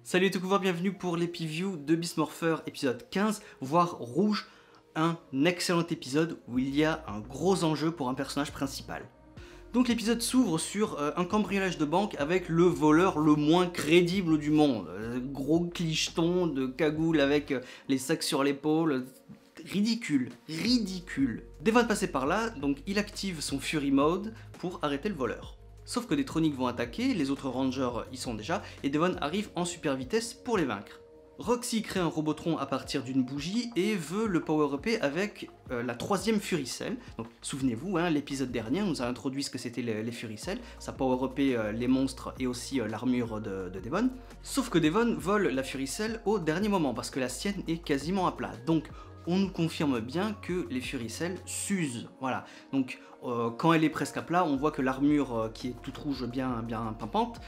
Salut tout le monde, bienvenue pour l'épiview de Beast Morpher épisode 15, voire rouge, un excellent épisode où il y a un gros enjeu pour un personnage principal. Donc l'épisode s'ouvre sur un cambriolage de banque avec le voleur le moins crédible du monde. Gros clicheton de cagoule avec les sacs sur l'épaule, ridicule. Devon passait par là, donc il active son Fury Mode pour arrêter le voleur. Sauf que des Tronics vont attaquer, les autres Rangers y sont déjà, et Devon arrive en super vitesse pour les vaincre. Roxy crée un Robotron à partir d'une bougie et veut le power-upper avec la troisième Fury Cell. Donc souvenez-vous, hein, l'épisode dernier nous a introduit ce que c'était les Fury Cell, ça power-upper les monstres et aussi l'armure de Devon. Sauf que Devon vole la Fury Cell au dernier moment parce que la sienne est quasiment à plat. Donc on nous confirme bien que les Fury Cell s'usent. Voilà. Donc quand elle est presque à plat, on voit que l'armure qui est toute rouge bien pimpante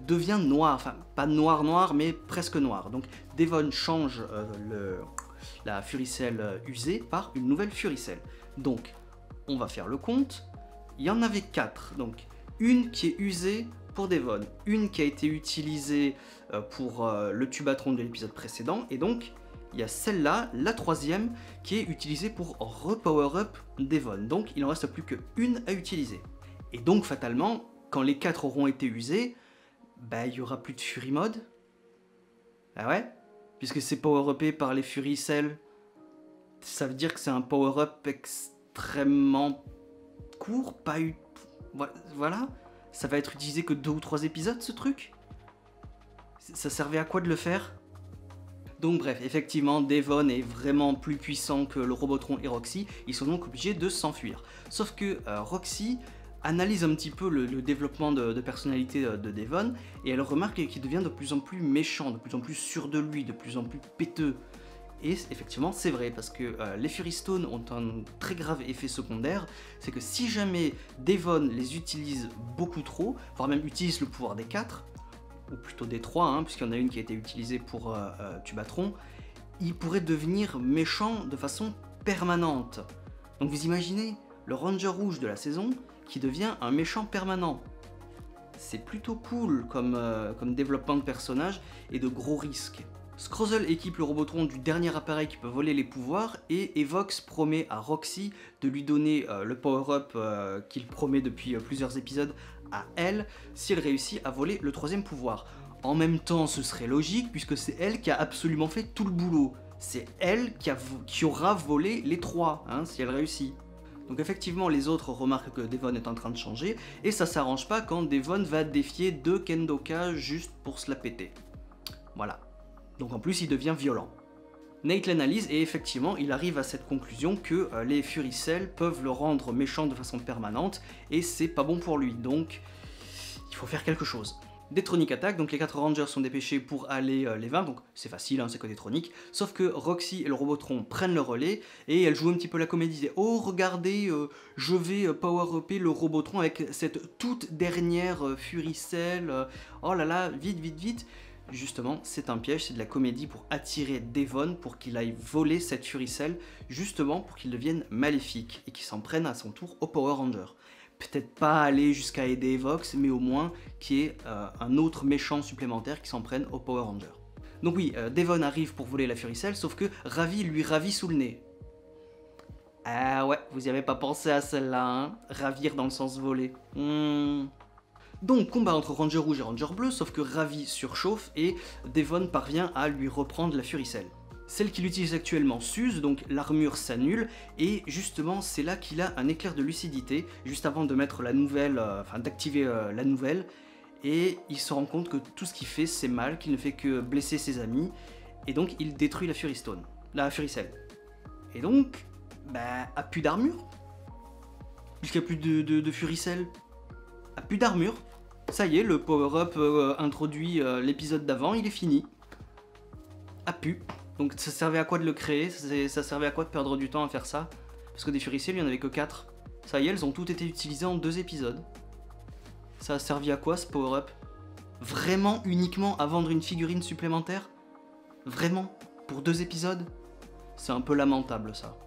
devient noire. Enfin, pas noir, mais presque noire. Donc Devon change la Fury Cell usée par une nouvelle Fury Cell. Donc on va faire le compte. Il y en avait 4. Donc une qui est usée pour Devon, une qui a été utilisée pour le Tubatron de l'épisode précédent, et donc il y a celle-là, la troisième, qui est utilisée pour repower-up Devon. Donc il n'en reste plus qu'une à utiliser. Et donc fatalement, quand les 4 auront été usés, bah il n'y aura plus de Fury Mode. Ah ouais? Puisque c'est power-upé par les Fury Cell, ça veut dire que c'est un power-up extrêmement court, pas eu... Voilà. Ça va être utilisé que 2 ou 3 épisodes, ce truc? Ça servait à quoi de le faire? Donc bref, effectivement, Devon est vraiment plus puissant que le Robotron et Roxy, ils sont donc obligés de s'enfuir. Sauf que Roxy analyse un petit peu le développement de personnalité de Devon, et elle remarque qu'il devient de plus en plus méchant, de plus en plus sûr de lui, de plus en plus péteux. Et effectivement, c'est vrai, parce que les Fury Stones ont un très grave effet secondaire, c'est que si jamais Devon les utilise beaucoup trop, voire même utilise le pouvoir des 4, ou plutôt des 3, hein, puisqu'il y en a une qui a été utilisée pour Tubatron, il pourrait devenir méchant de façon permanente. Donc vous imaginez, le Ranger rouge de la saison qui devient un méchant permanent. C'est plutôt cool comme développement de personnage et de gros risques. Scrozzle équipe le Robotron du dernier appareil qui peut voler les pouvoirs, et Evox promet à Roxy de lui donner le power-up qu'il promet depuis plusieurs épisodes à elle si elle réussit à voler le troisième pouvoir. En même temps, ce serait logique puisque c'est elle qui a absolument fait tout le boulot. C'est elle qui aura volé les 3, hein, si elle réussit. Donc effectivement, les autres remarquent que Devon est en train de changer, et ça s'arrange pas quand Devon va défier 2 Kendoka juste pour se la péter. Voilà. Donc en plus, il devient violent. Nate l'analyse et effectivement, il arrive à cette conclusion que les Fury Cell peuvent le rendre méchant de façon permanente, et c'est pas bon pour lui, donc il faut faire quelque chose. Des Tronics attaquent, donc les 4 Rangers sont dépêchés pour aller les vaincre, donc c'est facile, hein, c'est que des Tronics, sauf que Roxy et le Robotron prennent le relais, et elle joue un petit peu la comédie, et, oh regardez, je vais power-upper le Robotron avec cette toute dernière Fury Cell, oh là là, vite. Justement, c'est un piège, c'est de la comédie pour attirer Devon pour qu'il aille voler cette Fury Cell, justement pour qu'il devienne maléfique et qu'il s'en prenne à son tour au Power Ranger. Peut-être pas aller jusqu'à aider Evox, mais au moins qu'il y ait un autre méchant supplémentaire qui s'en prenne au Power Ranger. Donc oui, Devon arrive pour voler la Fury Cell, sauf que Ravi lui ravit sous le nez. Ah ouais, vous y avez pas pensé à celle-là, hein? Ravir dans le sens voler. Donc combat entre Ranger rouge et Ranger bleu, sauf que Ravi surchauffe et Devon parvient à lui reprendre la Fury Cell. Celle qu'il utilise actuellement s'use, donc l'armure s'annule, et justement c'est là qu'il a un éclair de lucidité, juste avant de mettre la nouvelle, d'activer la nouvelle, et il se rend compte que tout ce qu'il fait c'est mal, qu'il ne fait que blesser ses amis, et donc il détruit la Fury Stone, la Fury Cell. Et donc, bah, a plus d'armure, puisqu'il n'y a plus de Fury Cell, a plus d'armure. Ça y est, le power-up introduit l'épisode d'avant, il est fini. A pu. Donc ça servait à quoi de le créer? Ça servait à quoi de perdre du temps à faire ça? Parce que des Fury Cell, il n'y en avait que 4. Ça y est, elles ont toutes été utilisées en 2 épisodes. Ça a servi à quoi ce power-up? Vraiment uniquement à vendre une figurine supplémentaire? Vraiment? Pour 2 épisodes? C'est un peu lamentable ça.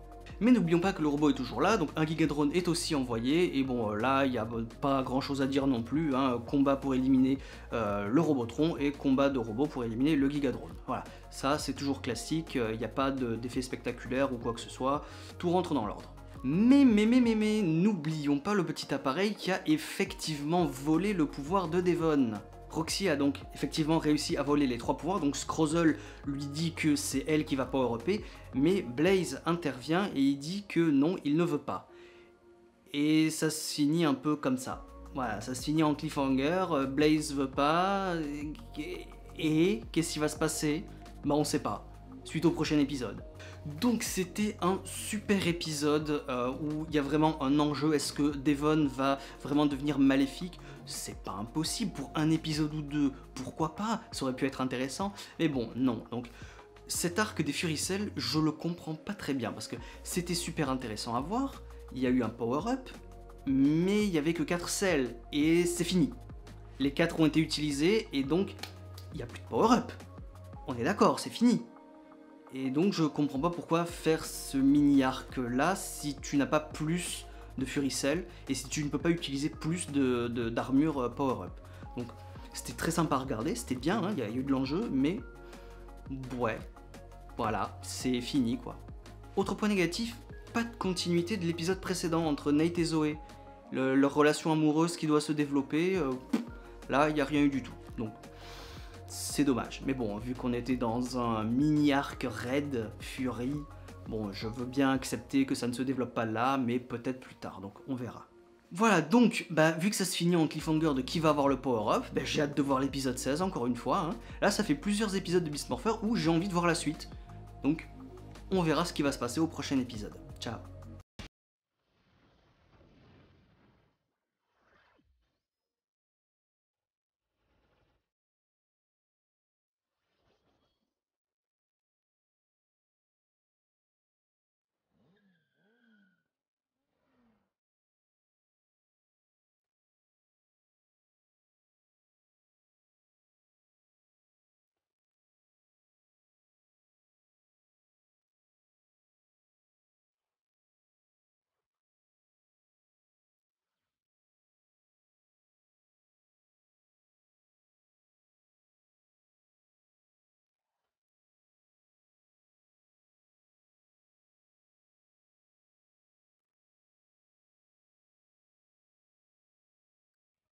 Mais n'oublions pas que le robot est toujours là, donc un Gigadrone est aussi envoyé, et bon là il n'y a pas grand chose à dire non plus, hein. Combat pour éliminer le Robotron et combat de robot pour éliminer le Gigadrone. Voilà, ça c'est toujours classique, il n'y a pas d'effet spectaculaire ou quoi que ce soit, tout rentre dans l'ordre. Mais, n'oublions pas le petit appareil qui a effectivement volé le pouvoir de Devon. Roxy a donc effectivement réussi à voler les 3 pouvoirs, donc Scrozzle lui dit que c'est elle qui va power-upper, mais Blaze intervient et il dit que non, il ne veut pas. Et ça se finit un peu comme ça. Voilà, ça se finit en cliffhanger, Blaze veut pas, et qu'est-ce qui va se passer? Bah on sait pas. Suite au prochain épisode. Donc c'était un super épisode où il y a vraiment un enjeu. Est-ce que Devon va vraiment devenir maléfique? C'est pas impossible pour un épisode ou 2, pourquoi pas? Ça aurait pu être intéressant, mais bon, non. Donc cet arc des Furicell, je le comprends pas très bien, parce que c'était super intéressant à voir, il y a eu un power-up, mais il y avait que 4 cells, et c'est fini. Les 4 ont été utilisés, et donc il n'y a plus de power-up. On est d'accord, c'est fini. Et donc je comprends pas pourquoi faire ce mini-arc là si tu n'as pas plus de Furicell et si tu ne peux pas utiliser plus d'armure power-up. Donc c'était très sympa à regarder, c'était bien, il y a eu de l'enjeu, mais ouais, voilà, c'est fini quoi. Autre point négatif, pas de continuité de l'épisode précédent entre Nate et Zoé. Leur relation amoureuse qui doit se développer, là il n'y a rien eu du tout. Donc c'est dommage, mais bon, vu qu'on était dans un mini-arc Red Fury, bon, je veux bien accepter que ça ne se développe pas là, mais peut-être plus tard, donc on verra. Voilà, donc, vu que ça se finit en cliffhanger de qui va avoir le power-up, j'ai hâte de voir l'épisode 16, encore une fois. Hein. Là, ça fait plusieurs épisodes de Beast Morpher où j'ai envie de voir la suite. Donc, on verra ce qui va se passer au prochain épisode. Ciao.